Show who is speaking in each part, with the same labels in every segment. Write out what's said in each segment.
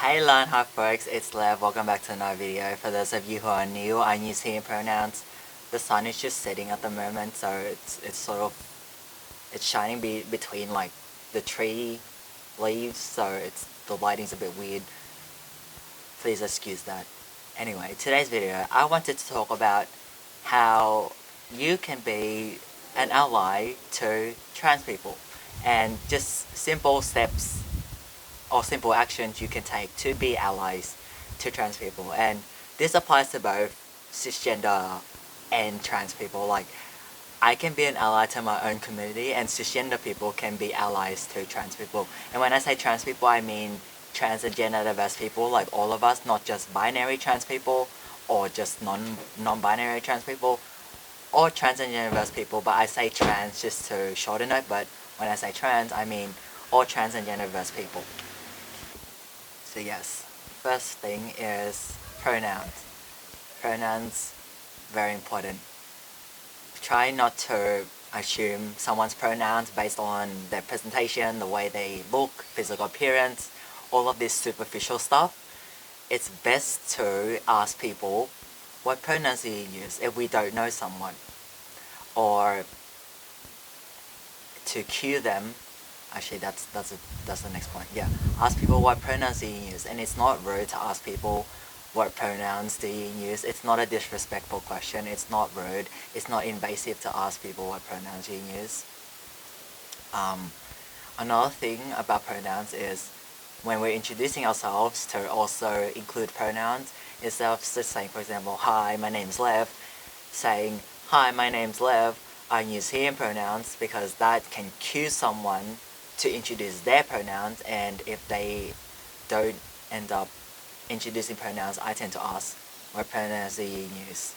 Speaker 1: Hey Learn Hi folks, it's Lev. Welcome back to another video. For those of you who are new, I use he and pronouns. The sun is just setting at the moment, so it's sort of shining between like the tree leaves, so the lighting's a bit weird. Please excuse that. Anyway, today's video, I wanted to talk about how you can be an ally to trans people and just simple steps or simple actions you can take to be allies to trans people. And this applies to both cisgender and trans people. Like, I can be an ally to my own community, and cisgender people can be allies to trans people. And when I say trans people, I mean trans and gender diverse people, like all of us, not just binary trans people or just non-binary trans people or trans and gender diverse people. But I say trans just to shorten it, but when I say trans, I mean all trans and gender diverse people. So yes, first thing is pronouns. Pronouns, very important. Try not to assume someone's pronouns based on their presentation, the way they look, physical appearance, all of this superficial stuff. It's best to ask people, what pronouns do you use if we don't know someone? Or to cue them. Actually, that's the next point. Yeah, ask people what pronouns do you use, and it's not rude to ask people what pronouns do you use. It's not a disrespectful question. It's not rude. It's not invasive to ask people what pronouns you use. Another thing about pronouns is when we're introducing ourselves to also include pronouns, instead of just saying, for example, hi, my name's Lev, saying, hi, my name's Lev, I use he and pronouns, because that can cue someone to introduce their pronouns, and if they don't end up introducing pronouns, I tend to ask, what pronouns do you use?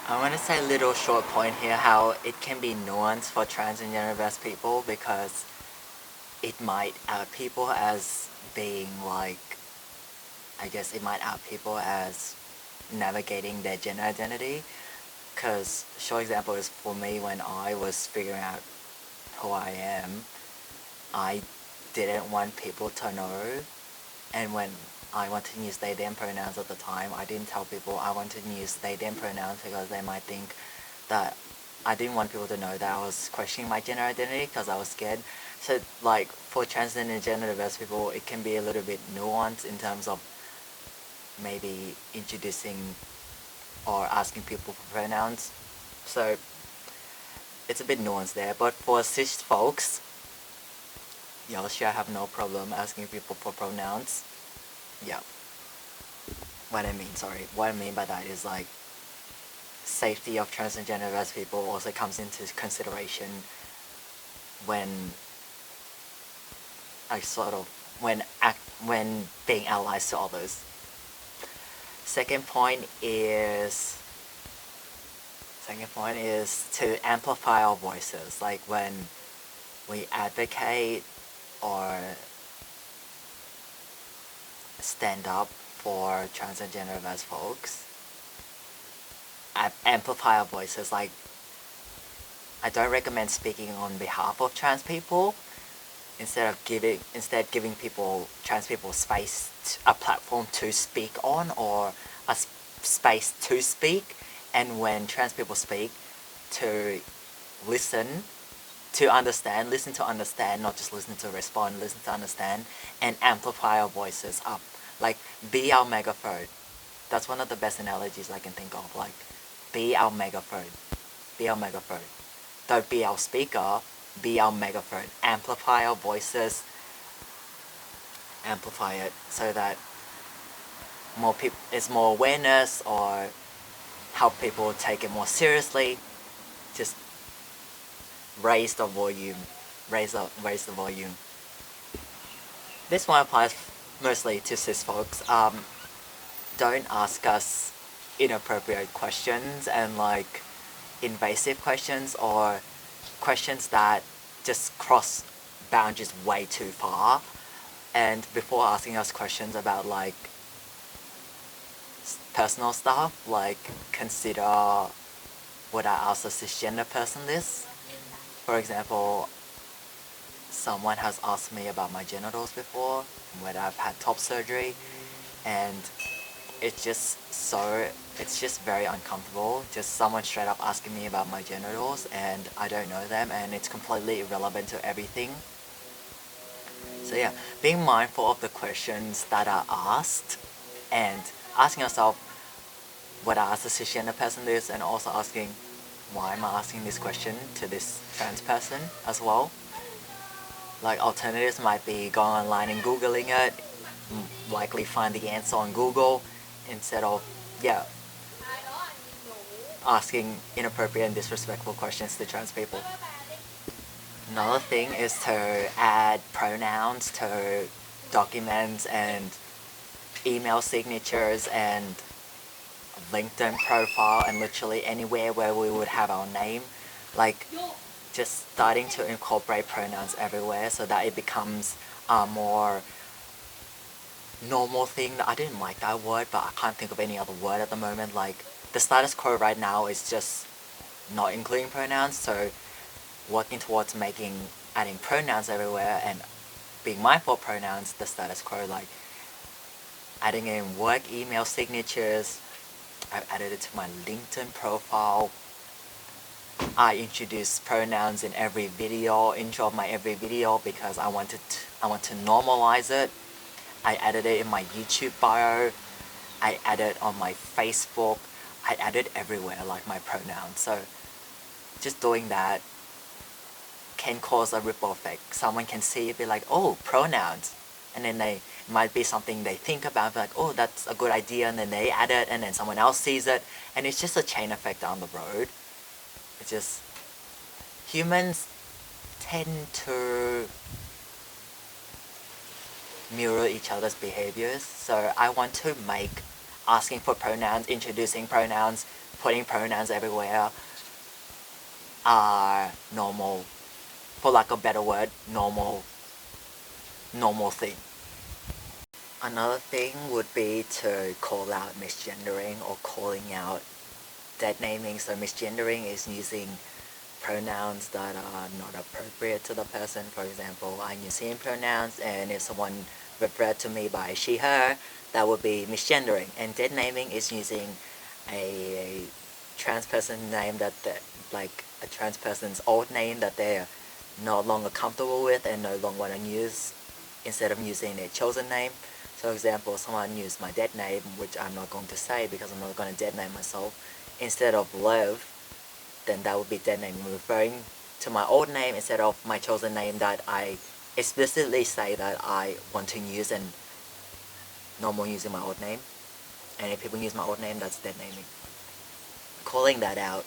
Speaker 1: I want to say a little short point here, how it can be nuanced for trans and gender diverse people, because it might out people as being like, I guess it might out people as navigating their gender identity. Because short example is for me, when I was figuring out who I am, I didn't want people to know, and when I wanted to use they them pronouns at the time, I didn't tell people I wanted to use they them pronouns because they might think that I didn't want people to know that I was questioning my gender identity because I was scared. So like for transgender and gender diverse people, it can be a little bit nuanced in terms of maybe introducing or asking people for pronouns. So it's a bit nuanced there, but for cis folks, y'all sure have no problem asking people for pronouns. Yeah. What I mean by that is like safety of trans and gender diverse people also comes into consideration when when being allies to others. Second point is to amplify our voices, like when we advocate or stand up for trans and gender diverse folks. Amplify our voices. Like, I don't recommend speaking on behalf of trans people. Instead giving trans people space, a platform to speak on, or a space to speak, and when trans people speak, to listen to understand, not just listen to respond, listen to understand, and amplify our voices up. Like, be our megaphone. That's one of the best analogies I can think of. Like, be our megaphone. Be our megaphone. Don't be our speaker, be our megaphone. Amplify our voices. Amplify it so that it's more awareness, or help people take it more seriously. Just raise the volume. Raise the volume. This one applies mostly to cis folks. Don't ask us inappropriate questions and like invasive questions, or questions that just cross boundaries way too far. And before asking us questions about like personal stuff, like consider, would I ask a cisgender person this? For example, someone has asked me about my genitals before, whether I've had top surgery, and it's just very uncomfortable. Just someone straight up asking me about my genitals and I don't know them, and it's completely irrelevant to everything. So yeah, being mindful of the questions that are asked and asking yourself what I asked a cisgender person this, and also asking why am I asking this question to this trans person as well. Like alternatives might be going online and googling it, likely find the answer on Google instead of asking inappropriate and disrespectful questions to trans people. Another thing is to add pronouns to documents and email signatures and LinkedIn profile and literally anywhere where we would have our name. Like just starting to incorporate pronouns everywhere so that it becomes a more normal thing. I didn't like that word, but I can't think of any other word at the moment. Like the status quo right now is just not including pronouns, so working towards adding pronouns everywhere and being mindful of pronouns, the status quo, like adding in work email signatures. I've added it to my LinkedIn profile. I introduce pronouns in every video, intro of my every video, because I want to normalize it. I added it in my YouTube bio. I added on my Facebook. I added everywhere, like my pronouns. So just doing that can cause a ripple effect. Someone can see it, be like, oh, pronouns. And then they might be something they think about, like, oh, that's a good idea, and then they add it, and then someone else sees it, and it's just a chain effect down the road. It's just, humans tend to mirror each other's behaviors, so I want to make asking for pronouns, introducing pronouns, putting pronouns everywhere are normal, for lack of a better word, normal thing. Another thing would be to call out misgendering or calling out deadnaming. So misgendering is using pronouns that are not appropriate to the person. For example, I'm using pronouns, and if someone referred to me by she, her, that would be misgendering. And deadnaming is using a trans person name like a trans person's old name that they're no longer comfortable with and no longer want to use, instead of using their chosen name. So for example, someone used my dead name, which I'm not going to say because I'm not going to dead name myself, instead of Lev, then that would be dead name, referring to my old name instead of my chosen name that I explicitly say that I want to use, and no more using my old name. And if people use my old name, that's dead naming. Calling that out,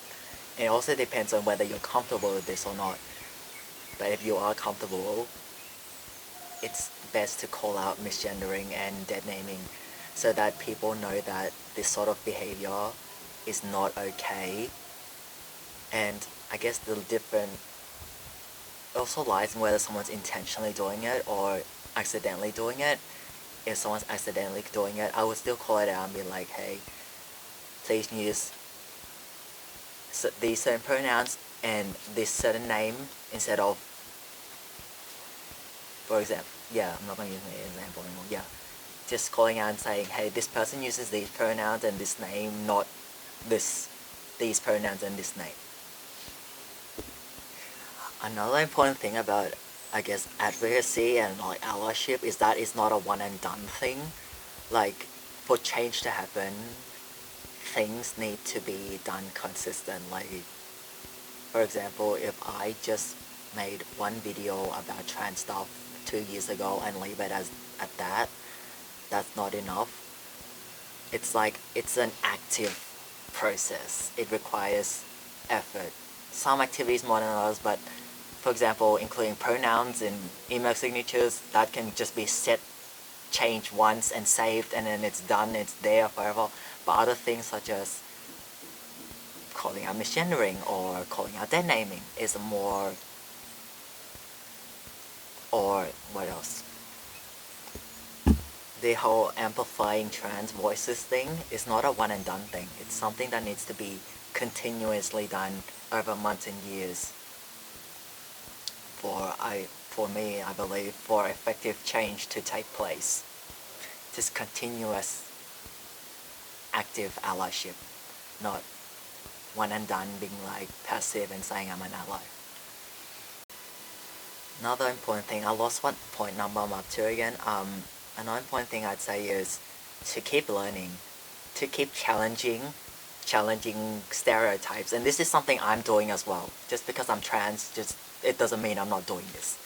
Speaker 1: it also depends on whether you're comfortable with this or not. But if you are comfortable, it's best to call out misgendering and deadnaming so that people know that this sort of behavior is not okay. And I guess the difference also lies in whether someone's intentionally doing it or accidentally doing it. If someone's accidentally doing it, I would still call it out and be like, hey, please use these certain pronouns and this certain name instead of, for example, I'm not going to use my example anymore, just calling out and saying, hey, this person uses these pronouns and this name, not these pronouns and this name. Another important thing about, I guess, advocacy and like allyship is that it's not a one and done thing. Like, for change to happen, things need to be done consistent. Like, for example, if I just made one video about trans stuff 2 years ago and leave it at that, that's not enough. It's like, it's an active process. It requires effort. Some activities more than others, but for example, including pronouns in email signatures, that can just be changed once and saved, and then it's done, it's there forever. But other things such as calling out misgendering or calling out deadnaming is more, or what else? The whole amplifying trans voices thing is not a one and done thing. It's something that needs to be continuously done over months and years. for me, I believe, for effective change to take place. Just continuous active allyship, not one and done being like passive and saying I'm an ally. Another important thing, I lost what point number I'm up to again. Another important thing I'd say is to keep learning, to keep challenging stereotypes. And this is something I'm doing as well. Just because I'm trans, it doesn't mean I'm not doing this.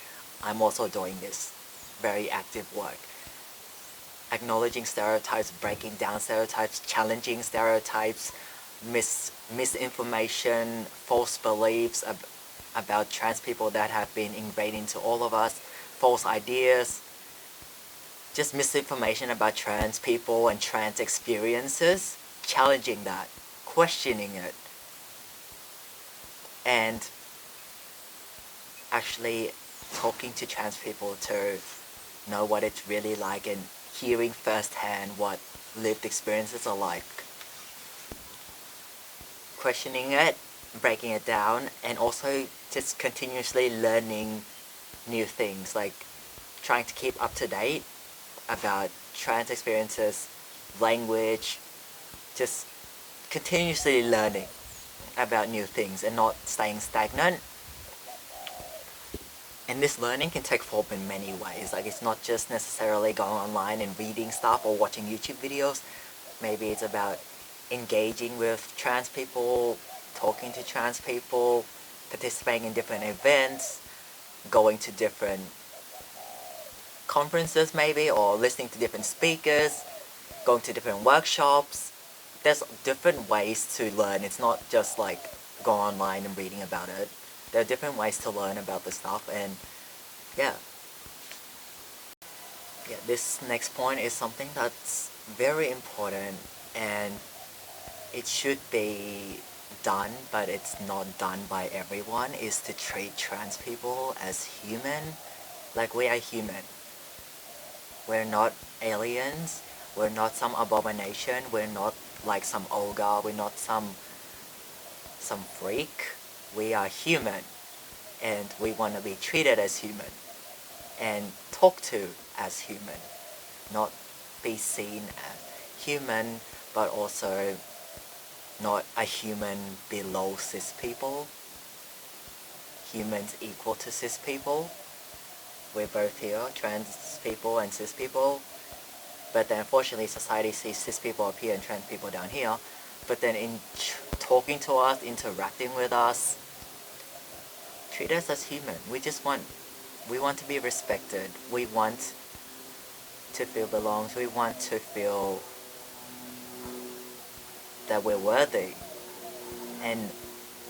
Speaker 1: I'm also doing this very active work. Acknowledging stereotypes, breaking down stereotypes, challenging stereotypes, misinformation, false beliefs about trans people that have been ingrained into all of us, false ideas, just misinformation about trans people and trans experiences, challenging that, questioning it, and actually talking to trans people to know what it's really like and hearing firsthand what lived experiences are like. Questioning it, breaking it down, and also just continuously learning new things, like trying to keep up to date about trans experiences, language, just continuously learning about new things and not staying stagnant. And this learning can take form in many ways. Like, it's not just necessarily going online and reading stuff or watching YouTube videos. Maybe it's about engaging with trans people, talking to trans people, participating in different events, going to different conferences maybe, or listening to different speakers, going to different workshops. There's different ways to learn. It's not just like going online and reading about it. There are different ways to learn about this stuff, and yeah, this next point is something that's very important, and it should be done, but it's not done by everyone, is to treat trans people as human. Like, we are human. We're not aliens. We're not some abomination. We're not like some ogre. We're not some freak. We are human, and we want to be treated as human and talked to as human, not be seen as human, but also not a human below cis people. Humans equal to cis people. We're both here, trans people and cis people. But then unfortunately society sees cis people up here and trans people down here. But then in talking to us, interacting with us, treat us as human. We want to be respected. We want to feel belonged. We want to feel that we're worthy. And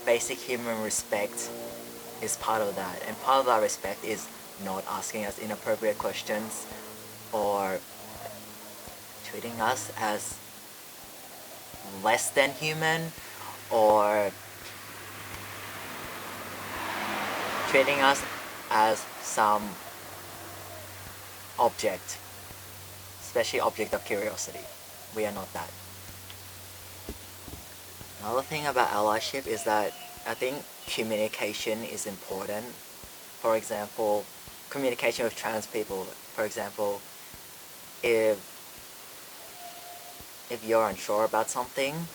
Speaker 1: basic human respect is part of that. And part of that respect is not asking us inappropriate questions or treating us as less than human, or treating us as some object, especially object of curiosity. We are not that. Another thing about allyship is that I think communication is important. For example, communication with trans people. For example, if you're unsure about something,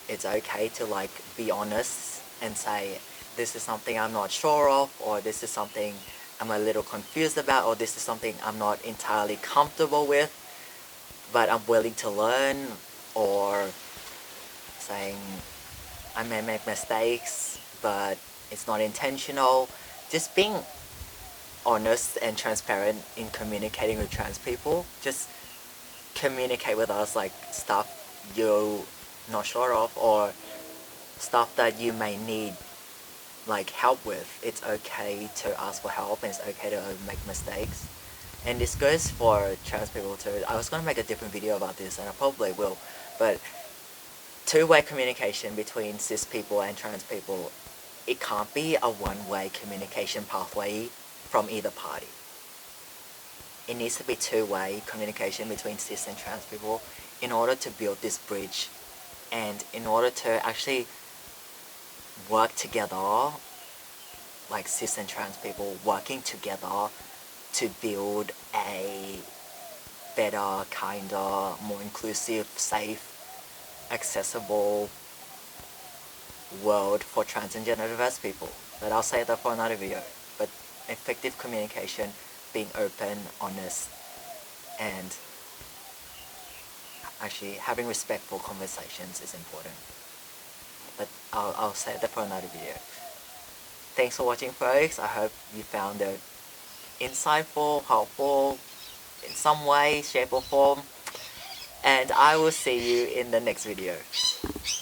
Speaker 1: it's okay to like be honest and say, this is something I'm not sure of, or this is something I'm a little confused about, or this is something I'm not entirely comfortable with, but I'm willing to learn, or saying I may make mistakes, but it's not intentional. Just being honest and transparent in communicating with trans people. Just communicate with us like stuff you're not sure of, or stuff that you may need like help with. It's okay to ask for help, and it's okay to make mistakes. And this goes for trans people too. I was going to make a different video about this, and I probably will, but two-way communication between cis people and trans people, it can't be a one-way communication pathway from either party. It needs to be two-way communication between cis and trans people in order to build this bridge, and in order to actually work together like cis and trans people working together to build a better, kinder, more inclusive, safe, accessible world for trans and gender diverse people. But I'll say that for another video. But effective communication, being open, honest, and actually having respectful conversations is important. But I'll say that for another video. Thanks for watching, folks. I hope you found it insightful, helpful in some way, shape or form. And I will see you in the next video.